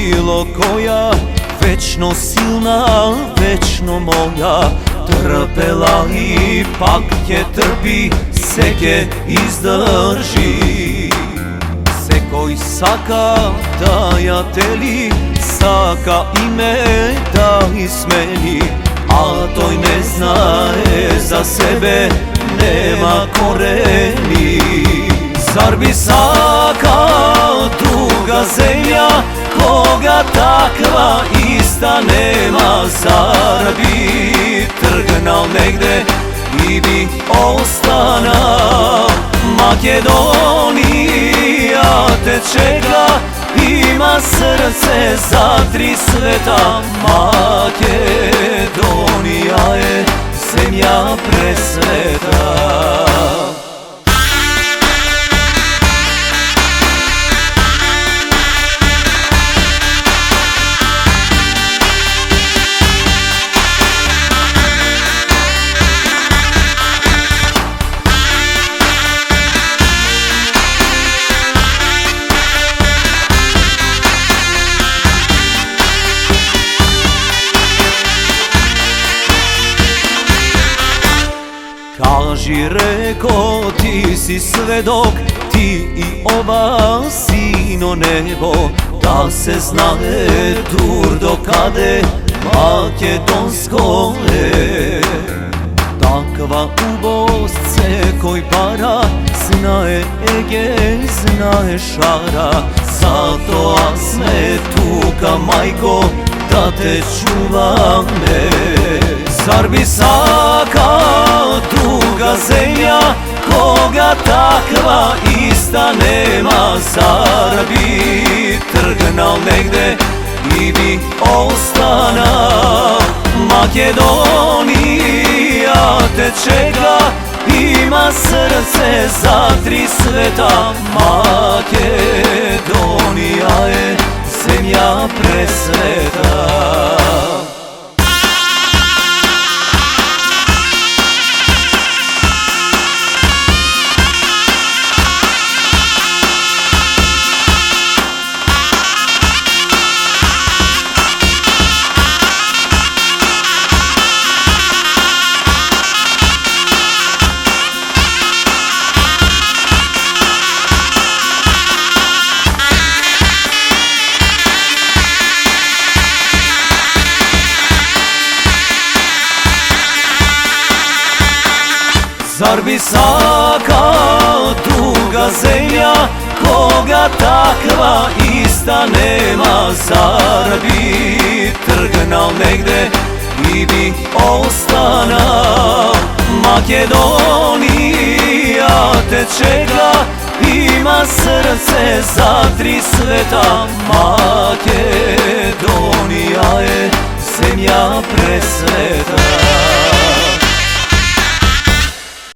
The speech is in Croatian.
bilo koja, večno silna, večno moja. Trpela ipak je trpi, seke izdrži. Sekoj saka dajateli, saka ime da ismeni, a toj ne znaje za sebe, nema koreni. Zar bi saka druga zemlja, koga takva ista nema? Zar bi trgnal negde i bi ostana? Makedonija te čeka, ima srce za tri sveta. Makedonija je zemlja presveta. Kaži, reko, ti si svedok, ti i ova sino nebo, da se znaje tur dokade makedonsko je. Takva ubost koji para, znaje Ege, znaje Šara. Zato asme tuka majko, da te čuva me. Zar bi saka druga zemlja, koga takva ista nema? Zar bi trgnal negde i bi ostana? Makedonija te čeka, ima srce za tri sveta. Makedonija je zemlja presveta. Zar bi saka druga zemlja, koga takva ista nema? Zar bi trgnal negde i bi ostana? Makedonija te čeka, ima srce za tri sveta. Makedonija je zemlja presveta.